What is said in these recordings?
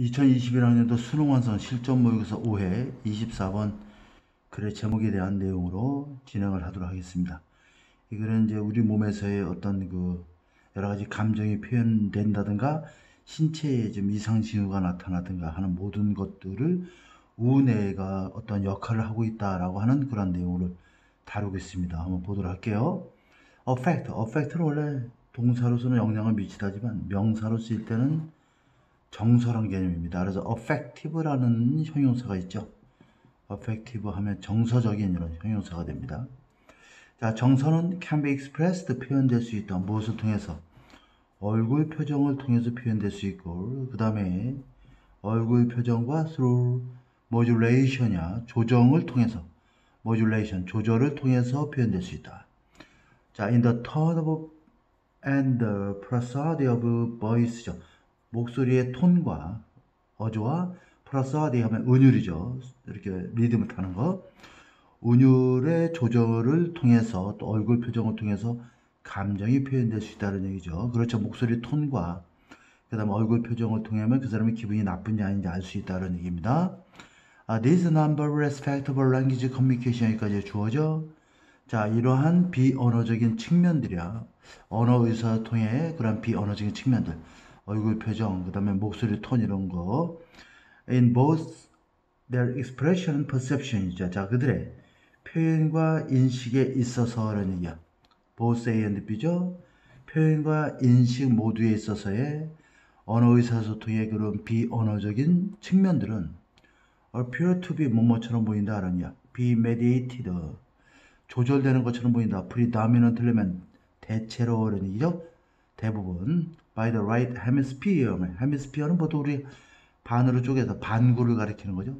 2021학년도 수능 완성 실전 모의고사 5회 24번 글의 제목에 대한 내용으로 진행을 하도록 하겠습니다. 이 글은 이제 우리 몸에서의 어떤 여러 가지 감정이 표현된다든가 신체에 좀 이상 징후가 나타나든가 하는 모든 것들을 우뇌가 어떤 역할을 하고 있다라고 하는 그런 내용을 다루고 있습니다. 한번 보도록 할게요. affect는 원래 동사로서는 영향을 미치다지만 명사로 쓰일 때는 정설한 개념입니다. 그래서 affective라는 형용사가 있죠. affective 하면 정서적인 이런 형용사가 됩니다. 자, 정서는 can be expressed, 표현될 수 있다. 무엇을 통해서? 얼굴 표정을 통해서 표현될 수 있고, 그 다음에 얼굴 표정과 through modulation이야, 조정을 통해서, modulation, 조절을 통해서 표현될 수 있다. 자, in the tone of and the prosody of voice죠. 목소리의 톤과 어조와 prosody 하면 은율이죠. 이렇게 리듬을 타는 거. 은율의 조절을 통해서 또 얼굴 표정을 통해서 감정이 표현될 수 있다는 얘기죠. 그렇죠. 목소리 톤과 그 다음에 얼굴 표정을 통하면 그 사람의 기분이 나쁜지 아닌지 알 수 있다는 얘기입니다. This number respectable language communication 여기까지 주어져. 자, 이러한 비언어적인 측면들이야. 언어 의사소통의 그런 비언어적인 측면들. 얼굴 표정, 그 다음에 목소리 톤 이런 거. In both their expression and perception이죠. 자, 그들의 표현과 인식에 있어서라는 얘기야. both A and B죠. 표현과 인식 모두에 있어서의 언어 의사소통의 그런 비언어적인 측면들은 appear to be 뭐뭐처럼 보인다 라는 얘기야. be mediated. 조절되는 것처럼 보인다. predominantly면 대체로 라는 얘기죠. 대부분 by the right hemisphere. hemisphere는 보통 우리 반으로 쪼개서 반구를 가리키는 거죠.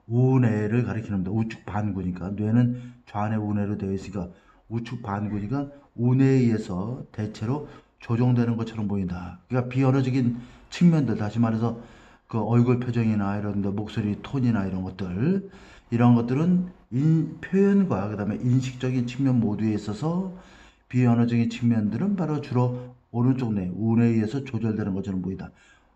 우뇌를 가리키는 겁니다. 우측 반구니까 뇌는 좌뇌 우뇌로 되어 있으니까 우측 반구니까 우뇌에 의해서 대체로 조정되는 것처럼 보인다. 그러니까 비언어적인 측면들, 다시 말해서 그 얼굴 표정이나 이런 데 목소리 톤이나 이런 것들, 이런 것들은 표현과 그 다음에 인식적인 측면 모두에 있어서 비언어적인 측면들은 바로 주로 오른쪽 뇌, 우뇌에 의해서 조절되는 것처럼 보인다.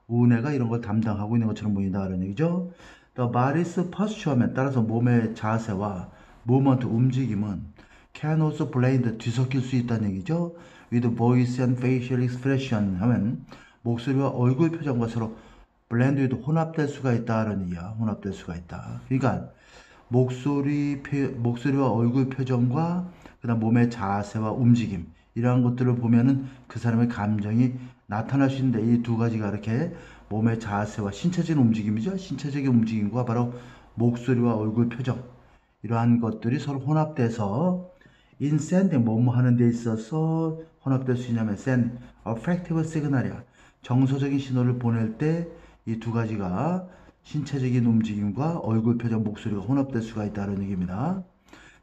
우뇌가 이런 걸 담당하고 있는 것처럼 보인다 그런 얘기죠. 또 body's posture에 따라서 몸의 자세와 movement, 움직임은 can also blend, 뒤섞일 수 있다는 얘기죠. with voice and facial expression 하면 목소리와 얼굴 표정과 서로 blend with, 혼합될 수가 있다는 얘기야. 혼합될 수가 있다. 그러니까 목소리와 얼굴 표정과 그다음 몸의 자세와 움직임, 이러한 것들을 보면은 그 사람의 감정이 나타날 수 있는데, 이 두 가지가 이렇게 몸의 자세와 신체적인 움직임이죠. 신체적인 움직임과 바로 목소리와 얼굴 표정, 이러한 것들이 서로 혼합돼서 in sending, 뭐뭐 하는 데 있어서 혼합될 수 있냐면 send affective signal이야. 정서적인 신호를 보낼 때 이 두 가지가 신체적인 움직임과 얼굴 표정, 목소리가 혼합될 수가 있다는 얘기입니다.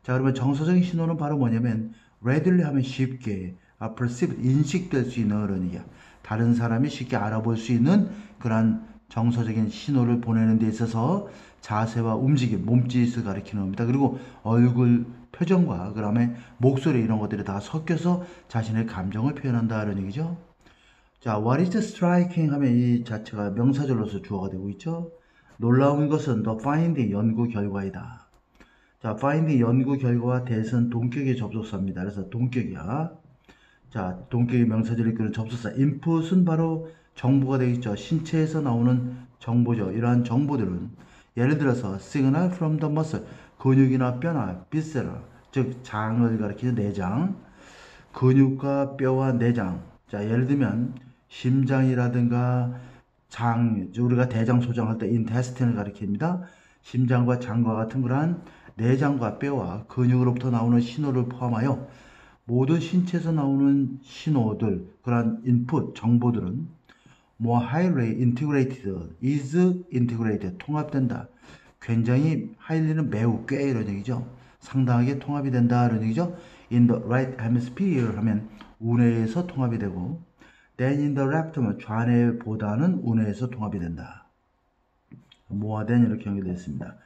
자, 그러면 정서적인 신호는 바로 뭐냐면 readily 하면 쉽게, perceived, 인식될 수 있는 그런 얘기야. 다른 사람이 쉽게 알아볼 수 있는 그러한 정서적인 신호를 보내는 데 있어서 자세와 움직임, 몸짓을 가리키는 겁니다. 그리고 얼굴 표정과 그 다음에 목소리, 이런 것들이 다 섞여서 자신의 감정을 표현한다는 얘기죠. 자, what is striking 하면 이 자체가 명사절로서 주어가 되고 있죠. 놀라운 것은 the finding, 연구 결과이다. 자, finding, 연구 결과와 that은 동격의 접속사입니다. 그래서 동격이야. 자, 동격의 명사절을 이끄는 접속사. input은 바로 정보가 되겠죠. 신체에서 나오는 정보죠. 이러한 정보들은 예를 들어서 signal from the muscle, 근육이나 뼈나 viscera, 즉 장을 가리키는 내장, 근육과 뼈와 내장. 자, 예를 들면 심장이라든가 장, 우리가 대장 소장할 때 intestine을 가리킵니다. 심장과 장과 같은 그러한 내장과 뼈와 근육으로부터 나오는 신호를 포함하여 모든 신체에서 나오는 신호들, 그러한 인풋, 정보들은 more highly integrated, is integrated, 통합된다. 굉장히 highly는 매우, 꽤 이런 얘기죠. 상당하게 통합이 된다 이런 얘기죠. in the right hemisphere 하면 우뇌에서 통합이 되고, then in the left 하면 좌뇌보다는 우뇌에서 통합이 된다. more than 이렇게 연결되어 있습니다.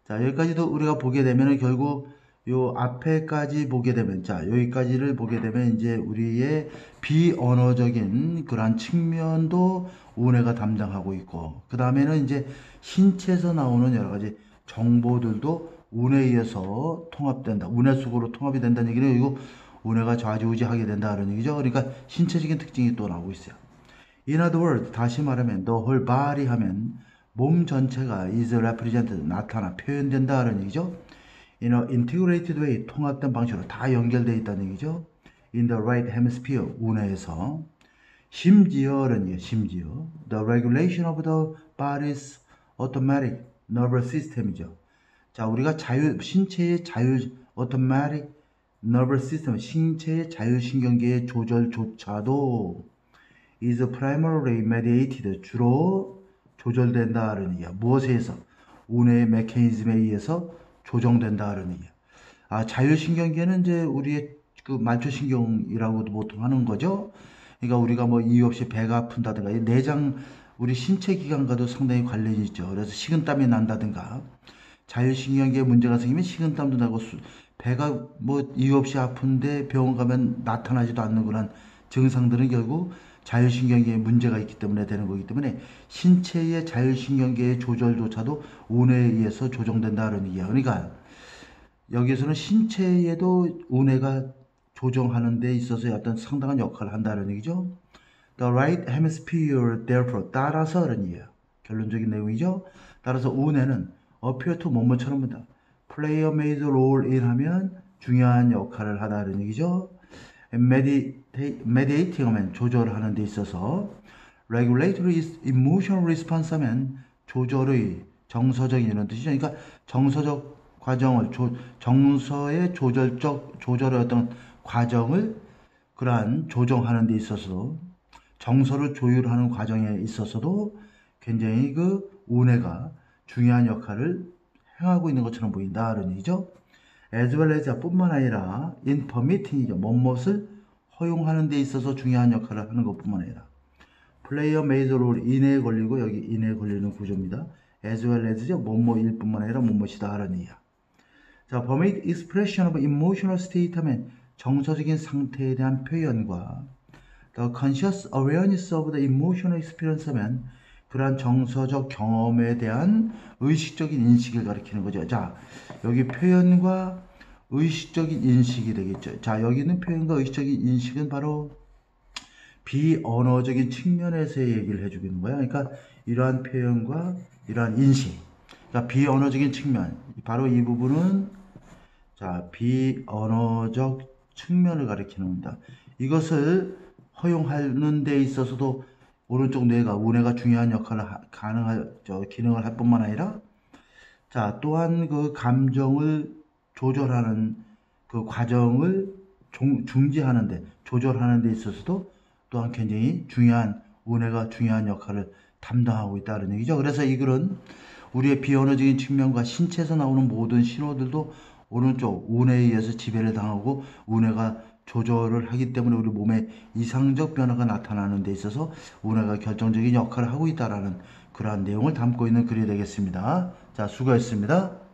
자, 여기까지도 우리가 보게 되면 결국 요 앞에까지 보게 되면, 자, 여기까지를 보게 되면 이제 우리의 비언어적인 그러한 측면도 운해가 담당하고 있고, 그 다음에는 이제 신체에서 나오는 여러 가지 정보들도 운해에 의해서 통합된다. 운해 속으로 통합이 된다는 얘기는 이거 운해가 좌지우지하게 된다는 얘기죠. 그러니까 신체적인 특징이 또 나오고 있어요. In other words, 다시 말하면 the whole body 하면 몸 전체가 is represented, 나타나, 표현된다는 얘기죠. In an integrated way, 통합된 방식으로 다 연결되어 있다는 얘기죠. In the right hemisphere, 운해에서. 심지어는 심지어 the regulation of the body's automatic nervous system이죠. 자, 우리가 신체의 automatic nervous system, 신체의 자율신경계의 조절조차도 is primarily mediated, 주로 조절된다는 얘기야. 무엇에 의해서? 운해의 메커니즘에 의해서 조정된다는 얘기야. 아, 자율신경계는 이제 우리의 그 말초신경이라고도 보통 하는 거죠. 그러니까 우리가 뭐 이유 없이 배가 아픈다든가, 이 내장, 우리 신체 기관과도 상당히 관련이 있죠. 그래서 식은땀이 난다든가, 자율신경계에 문제가 생기면 식은땀도 나고, 배가 뭐 이유 없이 아픈데 병원 가면 나타나지도 않는 그런 증상들은 결국 자율신경계에 문제가 있기 때문에 되는 거기 때문에 신체의 자율신경계의 조절조차도 운해에 의해서 조정된다는 얘기야. 그러니까 여기에서는 신체에도 운해가 조정하는 데 있어서 어떤 상당한 역할을 한다는 얘기죠. The right hemisphere, therefore, 따라서라는 얘기예요. 결론적인 내용이죠. 따라서 운해는 appear to 뭐뭐처럼 본다. play a major role in 하면 중요한 역할을 하다는 얘기죠. mediating 하면 조절하는 데 있어서, regulatory emotional response 하면 조절의 정서적인 이런 뜻이죠. 그러니까 정서적 과정을, 정서의 조절의 어떤 과정을, 그러한 조정하는 데 있어서도, 정서를 조율하는 과정에 있어서도 굉장히 그 운해가 중요한 역할을 행하고 있는 것처럼 보인다는 얘기죠. as well as 뿐만 아니라 in permitting이죠. 무엇을 허용하는 데 있어서 중요한 역할을 하는 것뿐만 아니라 play a major role, in에 걸리고 여기 in에 걸리는 구조입니다. as well as죠. 뭐뭐일 뿐만 아니라 뭐뭐이다 하는 얘기야. 자, permit expression of emotional state 하면 정서적인 상태에 대한 표현과 the conscious awareness of the emotional experience 하면 그러한 정서적 경험에 대한 의식적인 인식을 가리키는 거죠. 자, 여기 표현과 의식적인 인식이 되겠죠. 자, 여기 있는 표현과 의식적인 인식은 바로 비언어적인 측면에서의 얘기를 해주고 있는 거야. 그러니까 이러한 표현과 이러한 인식, 그러니까 비언어적인 측면, 바로 이 부분은 자, 비언어적 측면을 가리키는 겁니다. 이것을 허용하는 데 있어서도 오른쪽 뇌가, 운해가 중요한 역할을 기능을 할 뿐만 아니라, 자, 또한 그 감정을 조절하는 그 과정을 중지하는데, 조절하는 데 있어서도 또한 굉장히 중요한, 운해가 중요한 역할을 담당하고 있다는 얘기죠. 그래서 이 글은 우리의 비언어적인 측면과 신체에서 나오는 모든 신호들도 오른쪽 운해에 의해서 지배를 당하고 운해가 조절을 하기 때문에 우리 몸에 이상적 변화가 나타나는 데 있어서 운해가 결정적인 역할을 하고 있다는 그러한 내용을 담고 있는 글이 되겠습니다. 자, 수고했습니다.